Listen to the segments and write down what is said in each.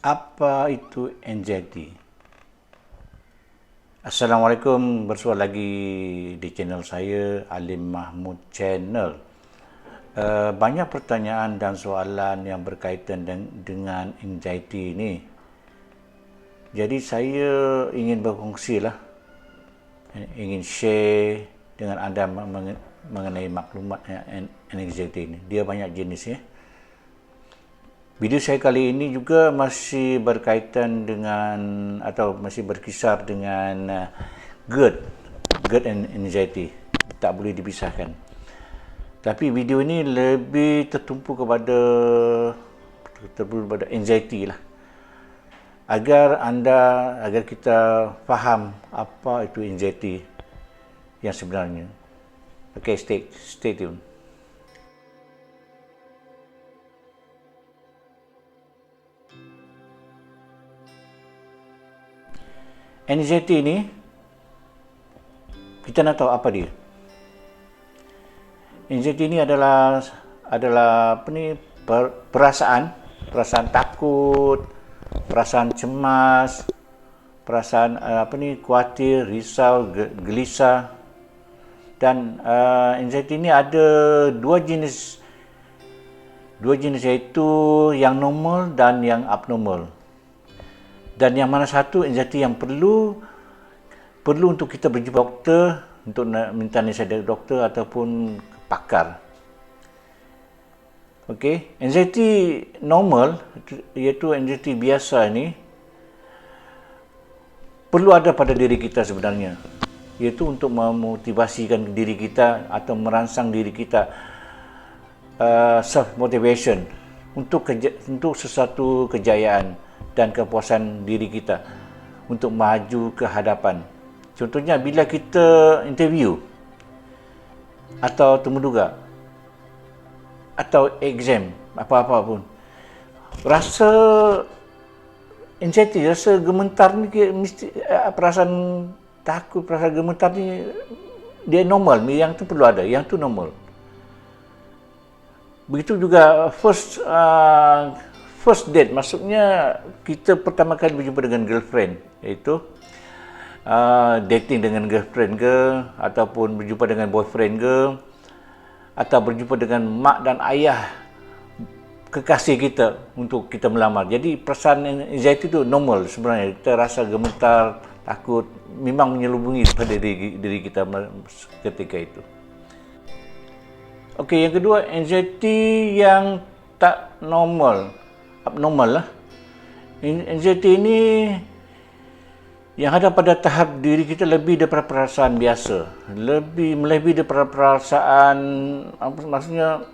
Apa itu anxiety? Assalamualaikum, bersua lagi di channel saya, Alim Mahmud Channel. Banyak pertanyaan dan soalan yang berkaitan dengan anxiety ini. Jadi saya ingin berkongsi lah, ingin share dengan anda mengenai maklumat anxiety ini. Dia banyak jenis ya. Video saya kali ini juga masih berkaitan dengan atau masih berkisar dengan GERD and anxiety. Tak boleh dipisahkan. Tapi video ini lebih tertumpu kepada anxiety lah. Agar kita faham apa itu anxiety yang sebenarnya. Okay, stay tune. Anxiety ini kita nak tahu apa dia. Anxiety ini adalah perasaan takut, perasaan cemas, perasaan khawatir, risau, gelisah. Dan anxiety ini ada dua jenis iaitu yang normal dan yang abnormal. Dan yang mana satu anxiety yang perlu untuk kita berjumpa doktor untuk minta nasihat dari doktor ataupun pakar. Okey, anxiety normal iaitu anxiety biasa ni perlu ada pada diri kita sebenarnya, iaitu untuk memotivasikan diri kita atau merangsang diri kita, self motivation untuk sesuatu kejayaan dan kepuasan diri kita untuk maju ke hadapan. Contohnya bila kita interview atau temuduga atau exam apa-apa pun, rasa anxiety, rasa gemetar ni mesti, perasaan takut, perasaan gemetar ni dia normal, yang tu perlu ada, yang tu normal. Begitu juga first date, maksudnya kita pertama kali berjumpa dengan girlfriend, iaitu dating dengan girlfriend ke, ataupun berjumpa dengan boyfriend ke, atau berjumpa dengan mak dan ayah kekasih kita untuk kita melamar. Jadi perasaan anxiety itu normal sebenarnya. Kita rasa gemetar, takut, memang menyelubungi pada diri kita ketika itu. Okey, yang kedua, anxiety yang tak normal, abnormal lah. Anxiety ini yang ada pada tahap diri kita lebih daripada perasaan biasa, melebihi daripada perasaan, maksudnya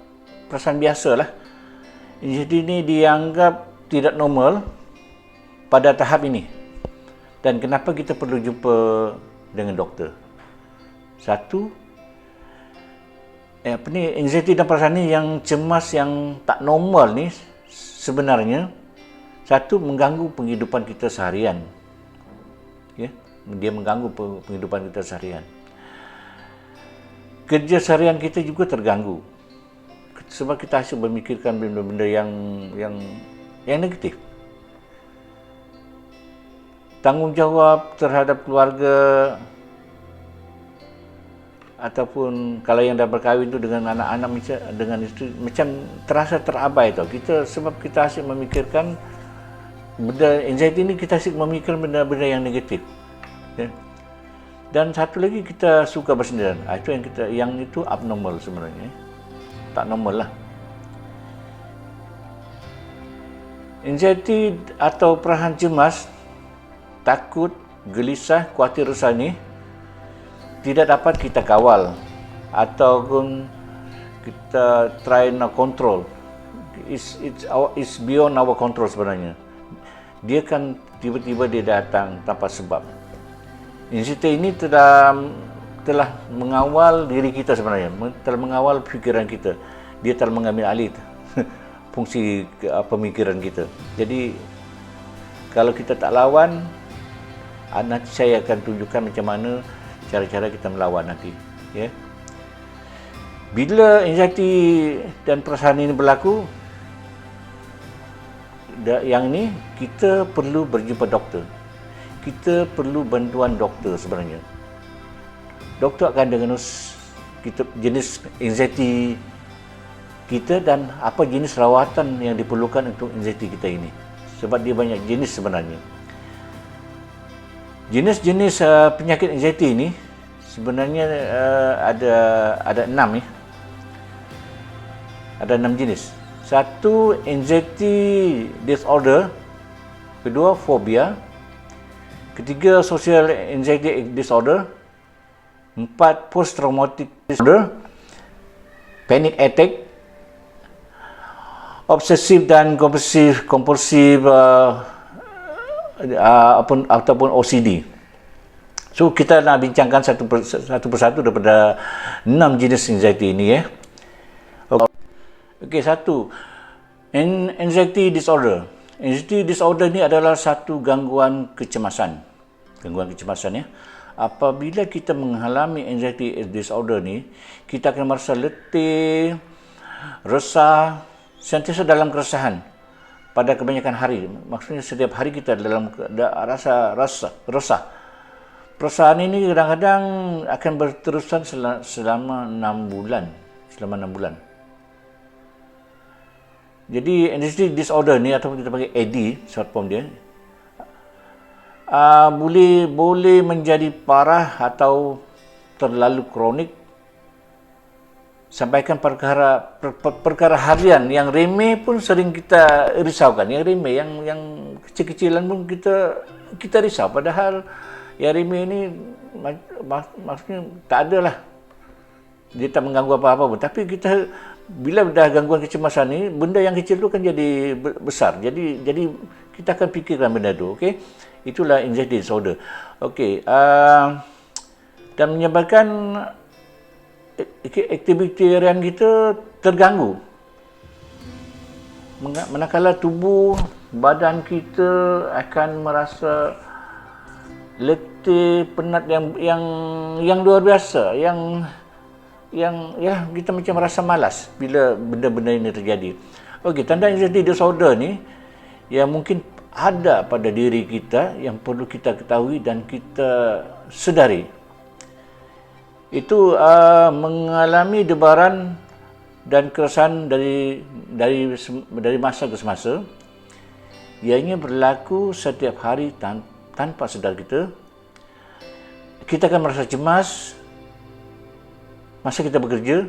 perasaan biasa lah. Anxiety ini dianggap tidak normal pada tahap ini. Dan kenapa kita perlu jumpa dengan doktor? Satu, anxiety dan perasaan ni yang cemas, yang tak normal ni sebenarnya, satu, mengganggu penghidupan kita seharian. Ya, dia mengganggu penghidupan kita seharian. Kerja seharian kita juga terganggu sebab kita asyik memikirkan benda-benda yang negatif. Tanggungjawab terhadap keluarga, ataupun kalau yang dah berkahwin tu dengan anak-anak, dengan isteri, macam terasa terabai tau kita, sebab kita asyik memikirkan benda anxiety ni, kita asyik memikirkan benda-benda yang negatif, ya. Dan satu lagi, kita suka bersendirian. Itu yang itu abnormal sebenarnya, tak normal lah. Anxiety atau perasaan cemas, takut, gelisah, khawatir, risau ni tidak dapat kita kawal ataupun kita try nak control. It's beyond our control sebenarnya. Dia kan tiba-tiba dia datang tanpa sebab. Anxiety ini telah mengawal diri kita sebenarnya, telah mengawal fikiran kita. Dia telah mengambil alih fungsi pemikiran kita. Jadi kalau kita tak lawan, nanti saya akan tunjukkan macam mana cara-cara kita melawan nanti, ya. Bila anxiety dan perasaan ini berlaku, yang ni kita perlu berjumpa doktor. Kita perlu bantuan doktor sebenarnya. Doktor akan diagnos kita jenis anxiety kita dan apa jenis rawatan yang diperlukan untuk anxiety kita ini. Sebab dia banyak jenis sebenarnya. Jenis-jenis penyakit anxiety ini sebenarnya ada 6 ya. Ada 6 jenis. Satu, anxiety disorder. Kedua, fobia. Ketiga, social anxiety disorder. 4, post traumatic disorder. Panic attack. Obsesif dan kompulsif ataupun OCD. So kita nak bincangkan satu persatu daripada 6 jenis anxiety ini ya. Okey, satu, anxiety disorder. Anxiety disorder ni adalah satu gangguan kecemasan. Gangguan kecemasan ya. Apabila kita mengalami anxiety disorder ni, kita akan merasa letih, resah, sentiasa dalam keresahan pada kebanyakan hari. Maksudnya setiap hari kita dalam rasa resah. Perasaan ini kadang-kadang akan berterusan selama 6 bulan. Jadi anxiety disorder ni ataupun kita panggil AD, short form dia, boleh menjadi parah atau terlalu kronik. Sampaikan perkara harian yang remeh pun sering kita risaukan. Yang remeh, yang kecil-kecilan pun kita risau. Padahal yang remeh ini maksudnya tak ada lah. Dia tak mengganggu apa-apa pun. Tapi kita bila dah gangguan kecemasan ni, benda yang kecil tu kan jadi besar. Jadi kita akan fikirkan benda tu. Okey, itulah anxiety disorder. Okey, dan menyebabkan aktiviti harian kita terganggu. Manakala tubuh, badan kita akan merasa letih, penat yang luar biasa, yang ya kita macam rasa malas bila benda-benda ini terjadi. Okey, tanda anxiety disorder ni yang mungkin ada pada diri kita yang perlu kita ketahui dan kita sedari. Itu mengalami debaran dan keresahan dari masa ke semasa. Ianya berlaku setiap hari tanpa sedar kita. Kita akan merasa cemas masa kita bekerja.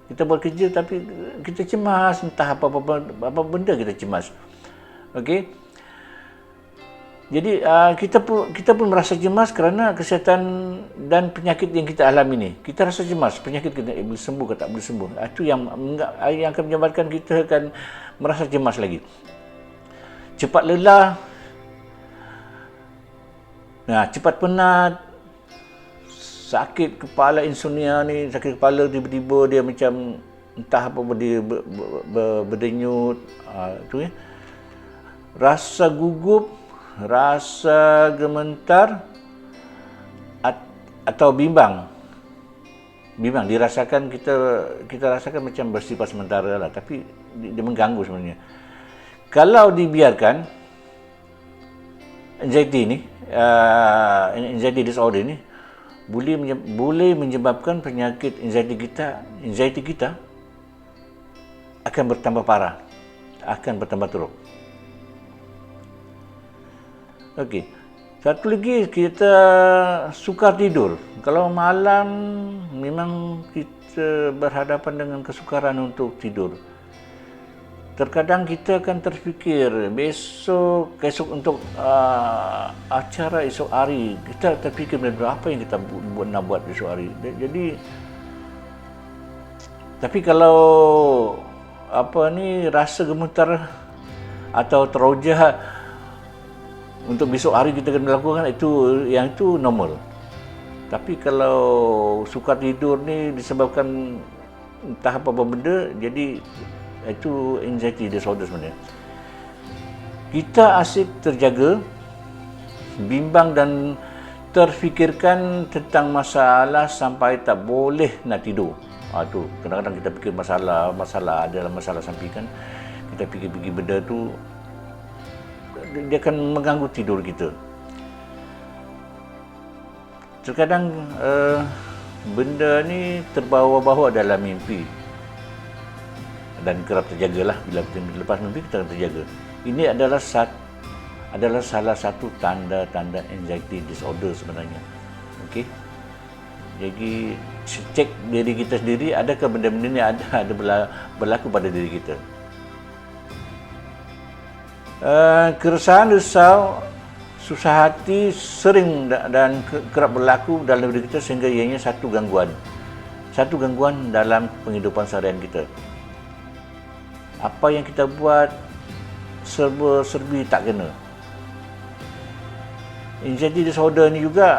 Kita bekerja tapi kita cemas, entah apa benda kita cemas. Okey. Jadi kita pun merasa cemas kerana kesihatan dan penyakit yang kita alami ni. Kita rasa cemas, penyakit kita boleh sembuh ke tak boleh sembuh. Itu yang akan menyebabkan kita akan merasa cemas lagi. Cepat lelah, cepat penat, sakit kepala, insomnia ni, sakit kepala tiba-tiba dia macam entah apa dia berdenyut, tu ya. Rasa gugup, rasa gemetar atau bimbang dirasakan, kita rasakan macam bersifat sementara lah, tapi dia mengganggu sebenarnya. Kalau dibiarkan anxiety disorder ni boleh menyebabkan penyakit anxiety kita akan bertambah parah, akan bertambah teruk. Okey. Satu lagi, kita sukar tidur. Kalau malam memang kita berhadapan dengan kesukaran untuk tidur. Terkadang kita akan terfikir esok untuk acara esok hari, kita terfikir apa yang kita nak buat esok hari. Jadi tapi kalau rasa gemetar atau teroja untuk besok hari kita kena lakukan, itu normal. Tapi kalau sukar tidur ni disebabkan entah apa benda, jadi itu anxiety disorder sebenarnya. Kita asyik terjaga, bimbang dan terfikirkan tentang masalah sampai tak boleh nak tidur. Tu kadang-kadang kita fikir masalah adalah masalah sampingan. Kita kita fikir-fikir benda tu, dia akan mengganggu tidur kita. Terkadang benda ni terbawa-bawa dalam mimpi dan kerap terjagalah. Bila kita lepas mimpi, kita akan terjaga. Ini adalah salah satu tanda-tanda anxiety disorder sebenarnya. Okey. Jadi cek diri kita sendiri, adakah benda-benda ni ada berlaku pada diri kita. Keresahan, risau, susah hati sering dan kerap berlaku dalam diri kita sehingga ianya satu gangguan dalam penghidupan seharian kita. Apa yang kita buat serba-serbi tak kena. Anxiety disorder ni juga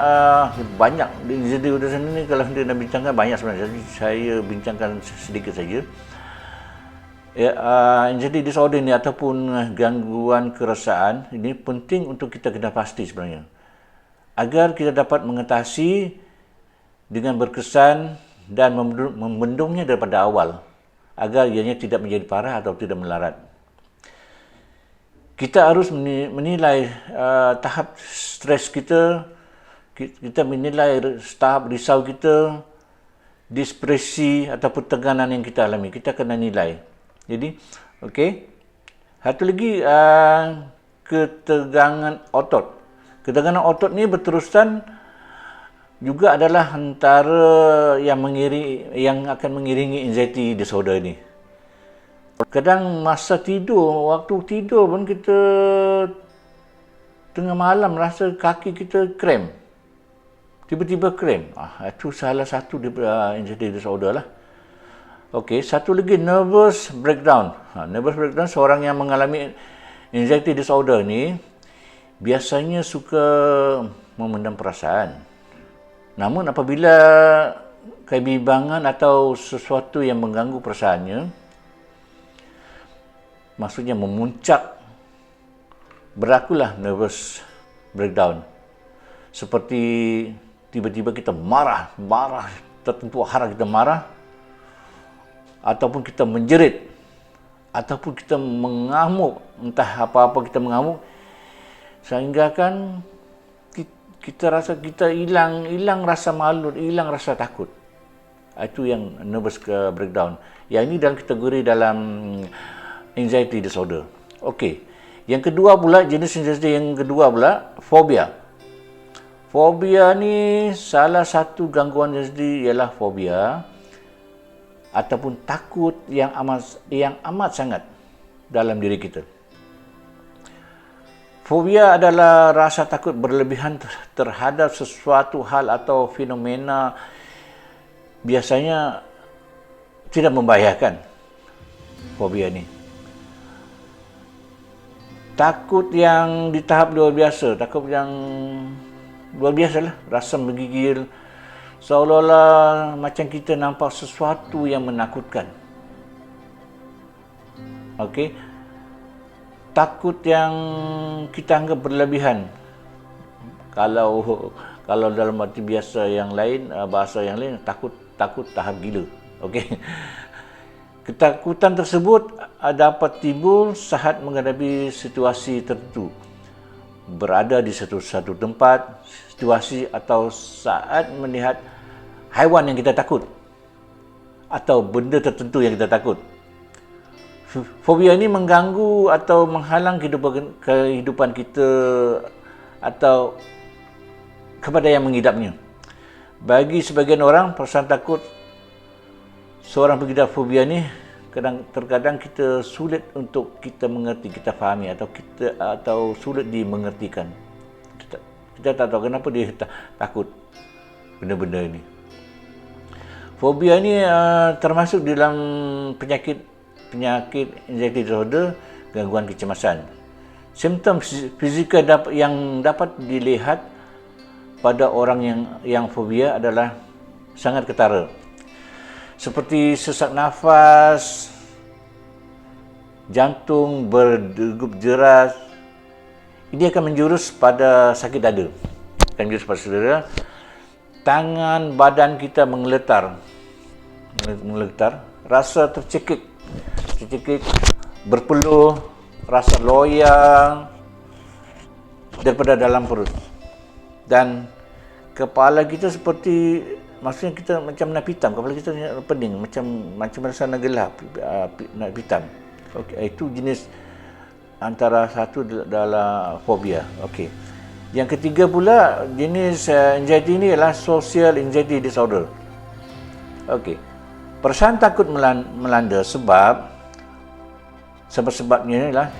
banyak. Anxiety disorder ni kalau kita nak bincangkan banyak sebenarnya. Jadi saya bincangkan sedikit saja. Anxiety disorder ni ataupun gangguan keresahan ini penting untuk kita kena pasti sebenarnya. Agar kita dapat mengatasi dengan berkesan dan membendungnya daripada awal. Agar ianya tidak menjadi parah atau tidak melarat. Kita harus menilai tahap stres kita, kita menilai tahap risau kita, depresi ataupun tekanan yang kita alami. Kita kena nilai. Jadi, okey. Satu lagi, ketegangan otot. Ketegangan otot ni berterusan juga adalah antara yang akan mengiringi anxiety disorder ni. Kadang masa tidur, waktu tidur pun kita tengah malam rasa kaki kita krem. Tiba-tiba krem. Itu salah satu anxiety disorder lah. Okey, satu lagi nervous breakdown. Nervous breakdown, seorang yang mengalami anxiety disorder ni biasanya suka memendam perasaan. Namun apabila kebimbangan atau sesuatu yang mengganggu perasaannya, maksudnya memuncak, berlakulah nervous breakdown. Seperti tiba-tiba kita marah, tertentu arah kita marah, ataupun kita menjerit, ataupun kita mengamuk, entah apa-apa kita mengamuk, sehingga kan kita rasa kita hilang rasa malu, hilang rasa takut. Itu yang nervous breakdown. Yang ini dalam kategori dalam anxiety disorder. Okey. Yang kedua pula, jenis anxiety yang kedua pula, fobia. Fobia ni salah satu gangguan anxiety ialah fobia ataupun takut yang amat sangat dalam diri kita. Fobia adalah rasa takut berlebihan terhadap sesuatu hal atau fenomena, biasanya tidak membahayakan. Fobia ni takut yang di tahap luar biasa, lah, rasa menggigil, seolah-olah macam kita nampak sesuatu yang menakutkan. Okey. Takut yang kita anggap berlebihan. Kalau dalam arti biasa yang lain, bahasa yang lain, takut tahap gila. Okey. Ketakutan tersebut dapat timbul saat menghadapi situasi tertentu. Berada di satu tempat, situasi atau saat melihat haiwan yang kita takut atau benda tertentu yang kita takut. Fobia ini mengganggu atau menghalang kehidupan kita atau kepada yang mengidapnya. Bagi sebagian orang, perasaan takut seorang pengidap fobia ini terkadang kita sulit untuk kita mengerti, kita fahami atau sulit dimengertikan. Kita tak tahu kenapa dia takut benda-benda ini. Fobia ini termasuk dalam penyakit anxiety disorder, gangguan kecemasan. Simptom fizikal yang dapat dilihat pada orang yang fobia adalah sangat ketara. Seperti sesak nafas, jantung berdegup deras. Ini akan menjurus pada sakit dada. Tangan, badan kita mengeletar, rasa tercekik, berpeluh, rasa loyang daripada dalam perut. Dan kepala kita seperti, maksudnya kita macam nak hitam, kepala kita pening, macam rasa nak gelap, nak hitam. Okey, itu jenis antara satu dalam fobia. Okey. Yang ketiga pula, jenis anxiety ini adalah social anxiety disorder. Okey. Perasaan takut melanda sebabnya ialah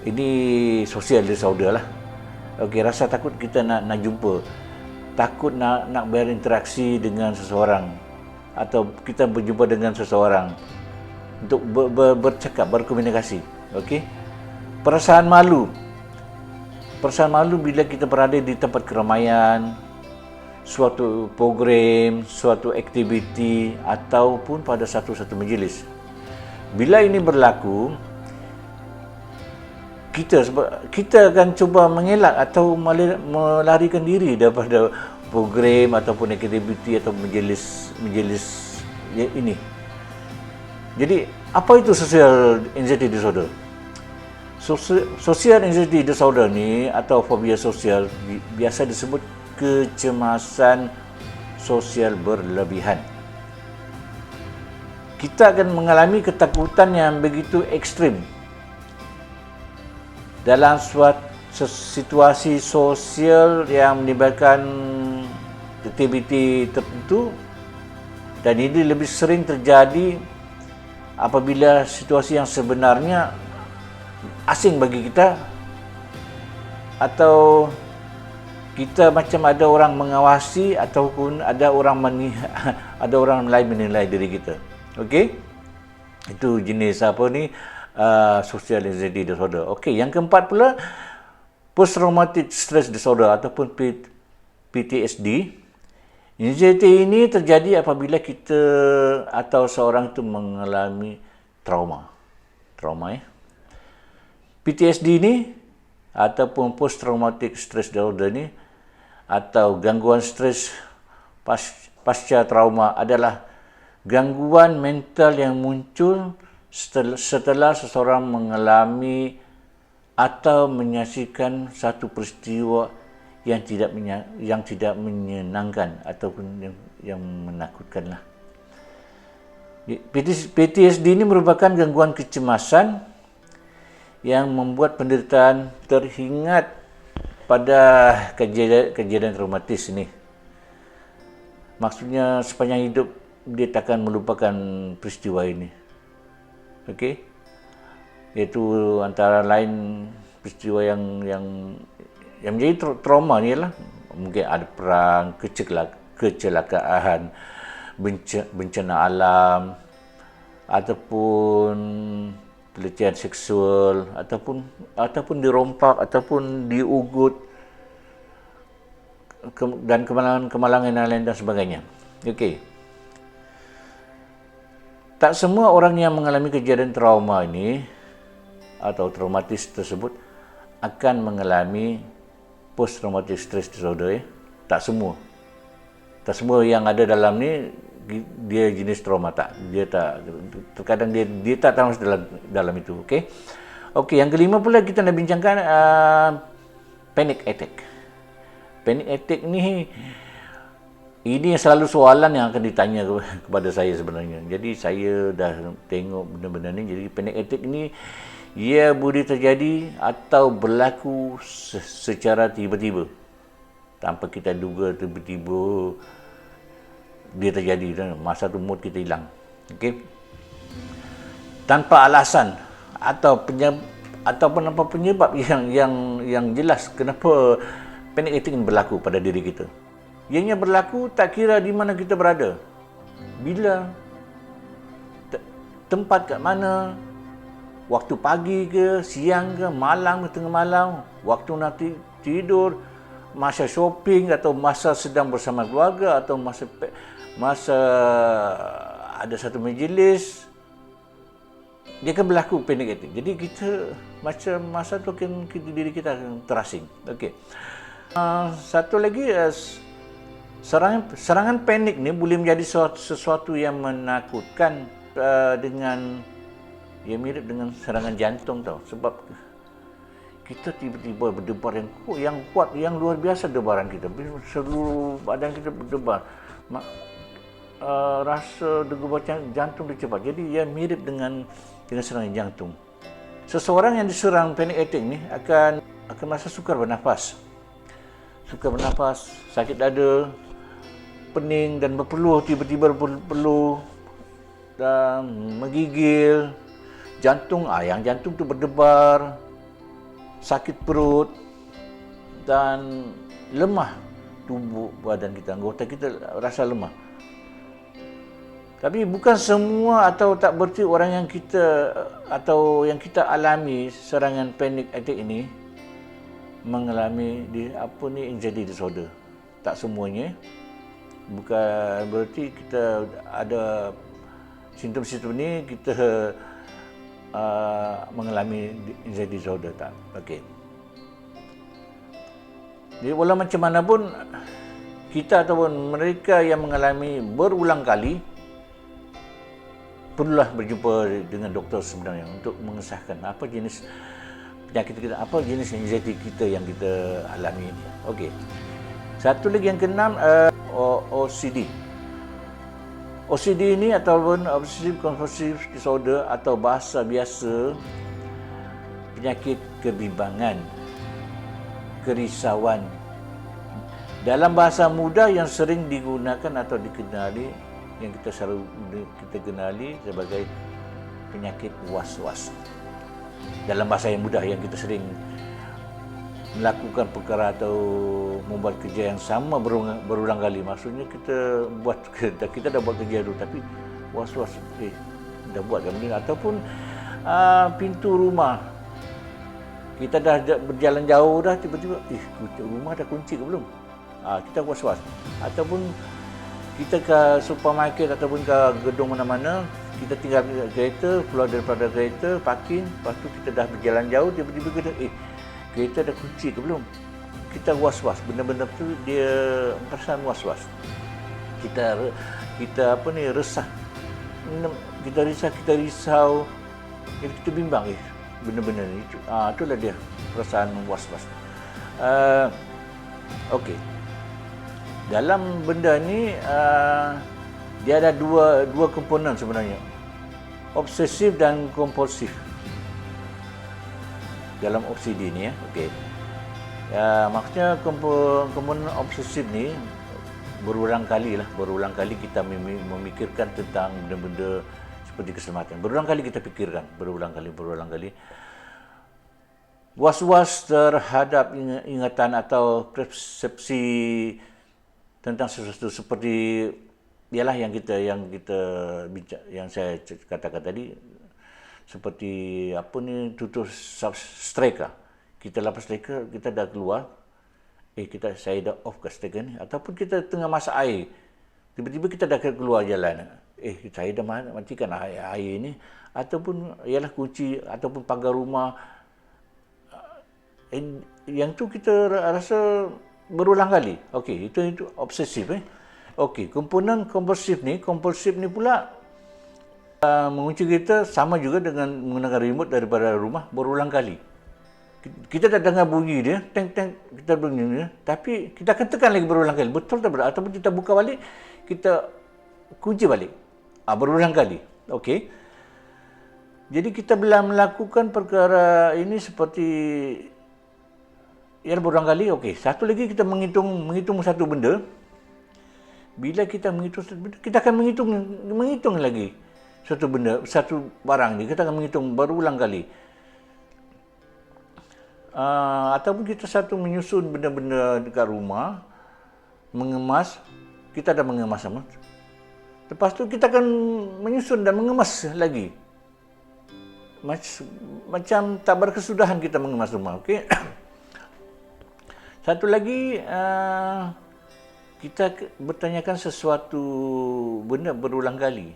ini social disorder lah. Okey, rasa takut kita nak jumpa, takut nak berinteraksi dengan seseorang, atau kita berjumpa dengan seseorang untuk bercakap, berkomunikasi. Okey. Perasaan malu bila kita berada di tempat keramaian, suatu program, suatu aktiviti, ataupun pada satu majlis. Bila ini berlaku, kita akan cuba mengelak atau melarikan diri daripada program ataupun aktiviti atau majlis ini. Jadi, apa itu social anxiety disorder? Social anxiety disorder ni atau fobia sosial biasa disebut kecemasan sosial berlebihan. Kita akan mengalami ketakutan yang begitu ekstrim dalam suatu situasi sosial yang melibatkan aktiviti tertentu, dan ini lebih sering terjadi apabila situasi yang sebenarnya asing bagi kita, atau kita macam ada orang mengawasi, ataupun ada orang lain menilai diri kita. Okey, itu jenis apa ni, social anxiety disorder. Okey, yang keempat pula, post traumatic stress disorder ataupun PTSD. Anxiety ini terjadi apabila kita atau seorang itu mengalami trauma. PTSD ni ataupun post traumatic stress disorder ni atau gangguan stres pasca trauma adalah gangguan mental yang muncul setelah seseorang mengalami atau menyaksikan satu peristiwa yang tidak menyenangkan ataupun yang menakutkanlah. PTSD ini merupakan gangguan kecemasan yang membuat penderitaan teringat pada kejadian traumatis ini. Maksudnya sepanjang hidup dia takkan melupakan peristiwa ini. Okey? Iaitu antara lain peristiwa yang menjadi trauma ni ialah mungkin ada perang, kecelakaan, bencana alam, ataupun pelecehan seksual, ataupun dirompak, ataupun diugut, dan kemalangan lain dan sebagainya. Okey. Tak semua orang yang mengalami kejadian trauma ini atau traumatis tersebut akan mengalami post traumatic stress disorder. Tak semua yang ada dalam ni dia jenis trauma, terkadang dia tak termasuk dalam itu. Okey, yang kelima pula kita nak bincangkan panic attack. Panic attack ni ini selalu soalan yang akan ditanya kepada saya sebenarnya. Jadi saya dah tengok benda-benda ni. Jadi panic attack ni ia boleh terjadi atau berlaku secara tiba-tiba, tanpa kita duga, tiba-tiba dia terjadi dan masa tu mood kita hilang. Okey, tanpa alasan ataupun apa penyebab yang jelas kenapa panic attack ini berlaku pada diri kita. Ianya berlaku tak kira di mana kita berada, bila, tempat kat mana, waktu pagi ke, siang ke, malam ke, tengah malam, waktu nak tidur, masa shopping, atau masa sedang bersama keluarga, atau masa ada satu majlis, dia akan berlaku panic attack. Jadi kita macam masa tu diri kita akan terasing. Okey. Satu lagi, serangan panik ni boleh menjadi sesuatu yang menakutkan dengan Ia mirip dengan serangan jantung tau. Sebab kita tiba-tiba berdebar yang kuat, yang luar biasa debaran kita. Seluruh badan kita berdebar. Rasa degupan jantung dia cepat. Jadi ia mirip dengan serangan jantung. Seseorang yang diserang panic attack ni akan merasa sukar bernafas. Sukar bernafas, sakit dada, pening dan berpeluh, tiba-tiba berpeluh dan menggigil. Yang jantung tu berdebar, sakit perut dan lemah tubuh badan kita, anggota kita rasa lemah. Tapi bukan semua atau tak berarti orang yang kita alami serangan panic attack ini mengalami anxiety disorder. Tak semuanya. Bukan berarti kita ada simptom-simptom ni kita mengalami anxiety disorder, tak. Okey. Jadi walau macam mana pun kita ataupun mereka yang mengalami berulang kali perlulah berjumpa dengan doktor sebenarnya untuk mengesahkan apa jenis penyakit kita, apa jenis anxiety kita yang kita alami ini. Okey. Satu lagi yang keenam, OCD. OCD ini ataupun Obsessive Compulsive Disorder atau bahasa biasa penyakit kebimbangan, kerisauan. Dalam bahasa mudah yang sering digunakan atau dikenali, yang kita kenali sebagai penyakit was-was. Dalam bahasa yang mudah yang kita sering melakukan perkara atau membuat kerja yang sama berulang kali. Maksudnya kita dah buat kerja dulu tapi was-was, dah buat kan benda. Ataupun pintu rumah, kita dah berjalan jauh dah, tiba-tiba rumah dah kunci ke belum? Kita was-was. Ataupun kita ke supermarket ataupun ke gedung mana-mana, kita tinggal kereta, keluar daripada kereta, parking, lepas tu kita dah berjalan jauh, tiba-tiba kita kereta dah kunci ke belum? Kita was-was, benda-benda tu dia perasaan was-was. Kita resah. Kita risau. Jadi kita bimbang benda-benda ni. Itulah dia perasaan was-was. Okey. Dalam benda ni dia ada dua komponen sebenarnya. Obsesif dan kompulsif. Dalam OCD ni okey. Maksudnya komponen obsesif ni berulang kali kita memikirkan tentang benda-benda seperti keselamatan. Berulang kali kita fikirkan, berulang kali. Was-was terhadap ingatan atau persepsi tentang sesuatu seperti ialah yang saya katakan tadi, seperti tutur striker. Kita lepas striker, kita dah keluar, saya dah off ke striker ni, ataupun kita tengah masak air, tiba-tiba kita dah keluar jalan, saya dah matikan air ni, ataupun ialah kunci ataupun pagar rumah, yang tu kita rasa berulang kali. Okey, itu obsesif. Okey, komponen kompulsif ni pula mengunci kereta sama juga dengan menggunakan remote daripada rumah berulang kali. Kita dah dengar bunyi dia, teng-teng, kita bunyi dia, tapi kita akan tekan lagi berulang kali. Betul tak betul? Ataupun kita buka balik, kita kunci balik. Berulang kali. Okey. Jadi kita bila melakukan perkara ini seperti berulang kali, okey. Satu lagi kita menghitung satu benda. Bila kita menghitung satu benda, kita akan menghitung lagi satu benda, satu barang ni. Kita akan menghitung berulang kali. Ataupun kita menyusun benda-benda dekat rumah, mengemas. Kita dah mengemas sama. Lepas tu kita akan menyusun dan mengemas lagi. Macam tak berkesudahan kita mengemas rumah, okey. Satu lagi, kita bertanyakan sesuatu benda berulang kali.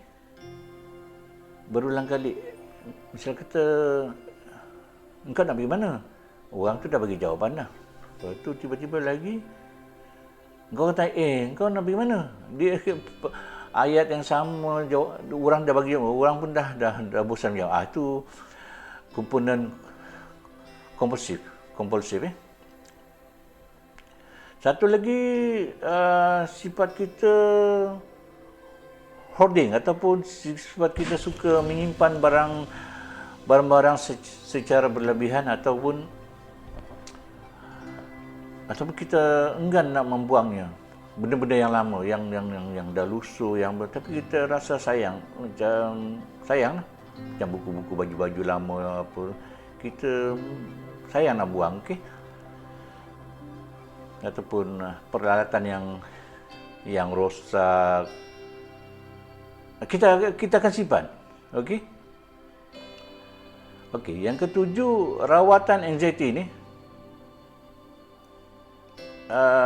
Misal kata, engkau nak pergi mana? Orang tu dah bagi jawapan dah. Lepas tu tiba-tiba lagi, engkau kata, engkau nak pergi mana? Dia ayat yang sama, orang dah bagi, orang pun dah bosan jawab. Itu komponen kompulsif. Satu lagi sifat kita hoarding ataupun sifat kita suka menyimpan barang-barang secara berlebihan ataupun kita enggan nak membuangnya. Benda-benda yang lama, yang dah lusuh, tapi kita rasa sayang, macam sayang lah. Macam buku-buku, baju-baju lama apa, kita sayang nak buang, okey. Ataupun peralatan yang rosak, kita akan simpan, okey. Okey, yang ketujuh, rawatan anxiety ni.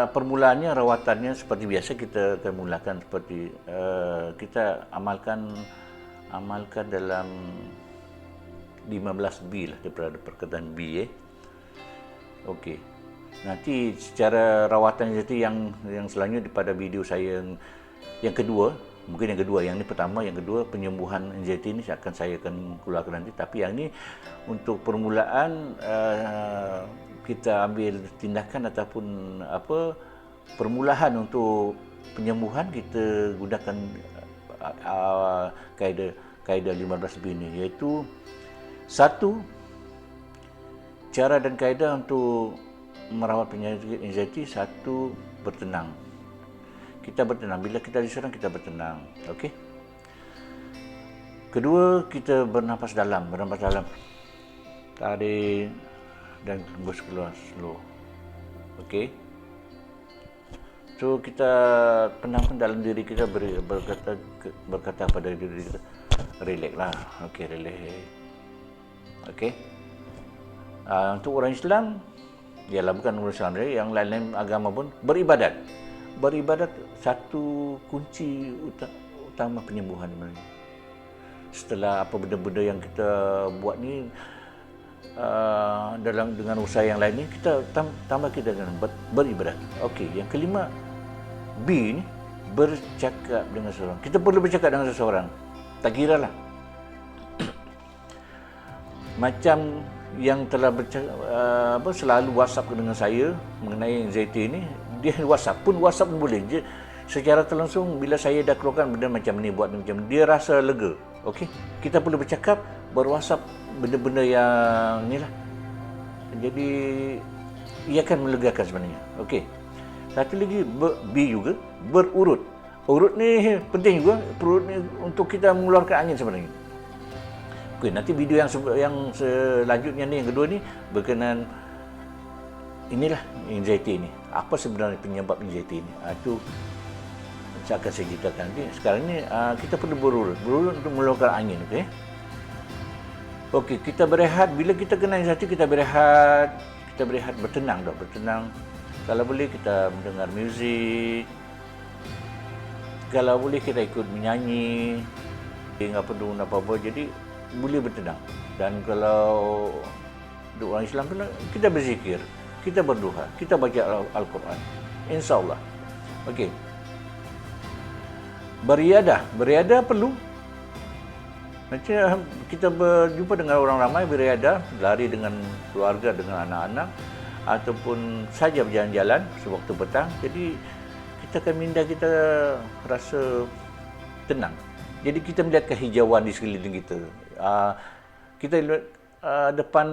Permulaannya, rawatannya seperti biasa kita akan mulakan seperti kita amalkan dalam 15B lah, daripada perkataan B. Okey. Nanti secara rawatan anxiety yang selanjutnya pada video saya yang kedua, mungkin yang kedua, yang ni pertama, yang kedua penyembuhan anxiety ni saya akan keluarkan nanti. Tapi yang ni untuk permulaan, kita ambil tindakan ataupun permulaan untuk penyembuhan, kita gunakan kaedah 15B ni, iaitu satu, cara dan kaedah untuk merawat penyakit anxiety. Satu, bertenang. Kita bertenang, bila kita diserang kita bertenang, okey. Kedua, kita bernafas dalam, tarik dan hembus keluar slow, okey. So kita tenangkan dalam diri kita, berkata pada diri kita, relax lah, okey, relax, okey. Untuk orang Islam, ialah bukan orang Islam, yang lain-lain agama pun, beribadat satu kunci utama penyembuhan sebenarnya. Setelah apa benda-benda yang kita buat ni, dengan usaha yang lain ni, kita tambah kita dengan beribadat. Okey, yang kelima, B ni, bercakap dengan seseorang. Kita perlu bercakap dengan seseorang, tak kira lah. Macam yang telah selalu WhatsApp dengan saya mengenai anxiety ni, dia WhatsApp pun boleh je. Secara terlangsung, bila saya dah keluarkan benda macam ni, buat macam ni, dia rasa lega. Okey, kita perlu bercakap, ber-WhatsApp benda-benda yang ni lah. Jadi ia akan melegakan sebenarnya. Okey. Satu lagi, B juga, berurut. Urut ni penting juga, perut ni untuk kita mengeluarkan angin sebenarnya. Okey, nanti video yang selanjutnya ni, yang kedua ni, berkenaan inilah anxiety ni. Apa sebenarnya penyebab anxiety ni? Itu saya akan ceritakan nanti. Sekarang ni kita perlu berurut untuk mengeluarkan angin, okey. Okey, kita berehat. Bila kita kena anxiety, kita berehat, bertenang. Kalau boleh kita mendengar muzik. Kalau boleh kita ikut menyanyi. Enggak perlu apa-apa. Jadi boleh bertenang. Dan kalau orang Islam pun, kita berzikir, kita berdoa, kita baca Al-Quran. InsyaAllah. Okey. Beriadah perlu. Macam kita berjumpa dengan orang ramai, beriadah, lari dengan keluarga, dengan anak-anak, ataupun saja berjalan-jalan sewaktu petang. Jadi kita akan minda kita rasa tenang. Jadi kita melihat kehijauan di sekeliling kita. Kita lihat depan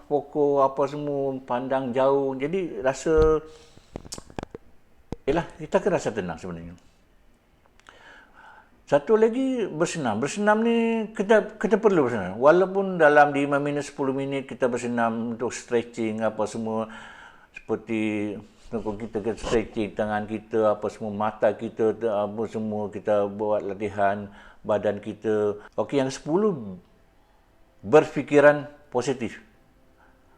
pokok apa semua, pandang jauh. Jadi rasa, kita akan rasa tenang sebenarnya. Satu lagi, bersenam. Bersenam ni kita perlu bersenam. Walaupun dalam 5 minit, 10 minit kita bersenam untuk stretching apa semua. Seperti kita stretching tangan kita, apa semua, mata kita, apa semua, kita buat latihan badan kita. Okey, yang 10, berfikiran positif.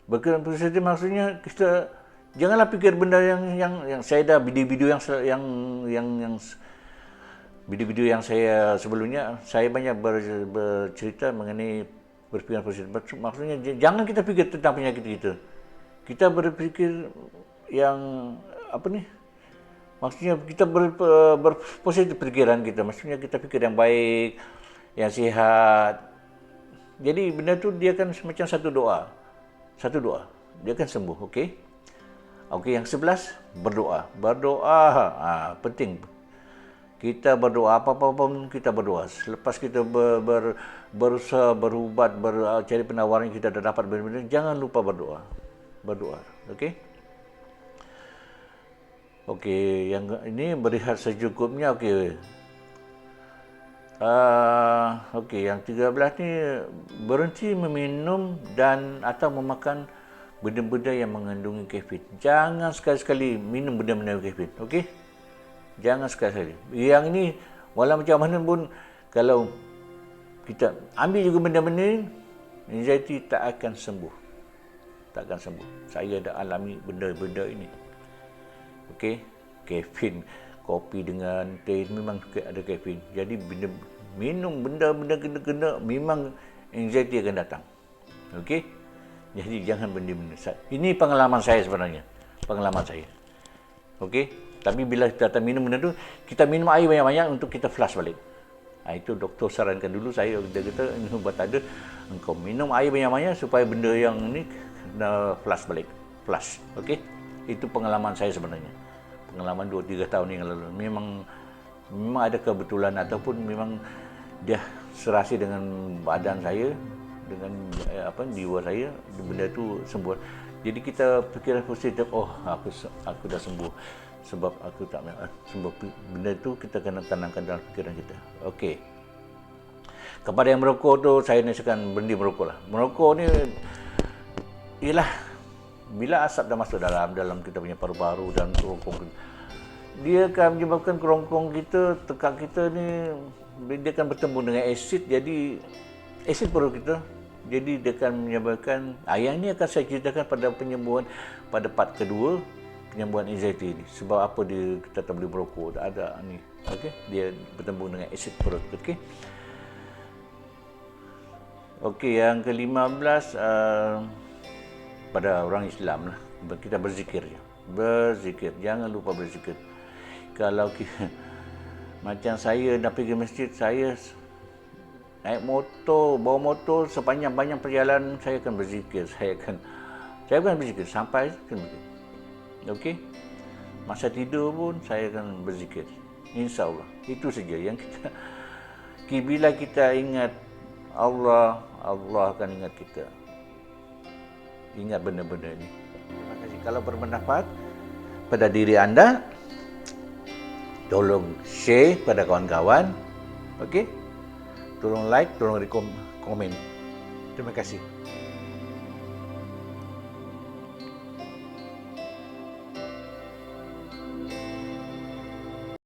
Berfikiran positif maksudnya kita janganlah fikir benda yang saya dah video-video yang saya sebelumnya, saya banyak bercerita mengenai berfikiran positif. Maksudnya jangan kita fikir tentang penyakit kita. Kita berfikir yang Maksudnya kita berpositif pikiran kita. Maksudnya kita fikir yang baik, yang sihat. Jadi benda tu dia kan macam satu doa. Satu doa. Dia akan sembuh, okey? Okey, yang 11 berdoa. Berdoa, penting. Kita berdoa, apa-apa pun kita berdoa. Selepas kita berusaha, berubat, cari penawaran kita dah dapat benda-benda, jangan lupa berdoa. Berdoa, okey? Okey, yang ini berehat secukupnya, okey. Okey, yang 13 ni berhenti meminum dan atau memakan benda-benda yang mengandungi kafein. Jangan sekali-sekali minum benda-benda kafein, okey? Jangan sekali-sekali. Yang ini walau macam mana pun kalau kita ambil juga benda-benda ni, anxiety tak akan sembuh. Tak akan sembuh. Saya dah alami benda-benda ini. Okey, kafein, kopi dengan teh memang ada kafein. Jadi minum benda-benda kena-kena memang anxiety akan datang. Okey? Jadi jangan benda-benda. Ini pengalaman saya sebenarnya. Pengalaman saya. Okey? Tapi bila kita minum benda tu, kita minum air banyak-banyak untuk kita flush balik. Itu doktor sarankan dulu saya, dia kata ini ubat ada, engkau minum air banyak-banyak supaya benda yang ni kena flush balik. Flush. Okey? Itu pengalaman saya sebenarnya. Pengalaman 2-3 tahun yang lalu. Memang ada kebetulan ataupun memang dia serasi dengan badan saya, dengan jiwa saya, benda tu sembuh. Jadi kita fikiran positif, oh aku dah sembuh sebab aku tak sembuh. Benda tu kita kena tanamkan dalam fikiran kita. Okey. Kepada yang merokok tu saya nasihatkan berhenti merokok lah. Merokok ni ialah bila asap dah masuk dalam kita punya paru-paru dan kerongkong, dia akan menyebabkan kerongkong kita, tekak kita ni, dia akan bertemu dengan asid, jadi asid perut kita, jadi dia akan menyebabkan, yang ini akan saya ceritakan pada penyembuhan pada part kedua, penyembuhan anxiety ni. Sebab apa kita tak boleh merokok, ada ni, okey, dia bertemu dengan asid perut, okey. Okey, yang ke-15 pada orang Islam lah, kita berzikir je. Berzikir, jangan lupa berzikir. Kalau macam saya nak pergi masjid, saya naik motor, bawa motor sepanjang perjalanan saya akan berzikir. Saya akan berzikir sampai akan berzikir. Okey? Masa tidur pun saya akan berzikir. Insya-Allah. Itu saja yang bila kita ingat Allah akan ingat kita. Ingat benda-benda ini. Terima kasih. Kalau bermanfaat pada diri anda, tolong share pada kawan-kawan. Okey? Tolong like, tolong komen. Terima kasih.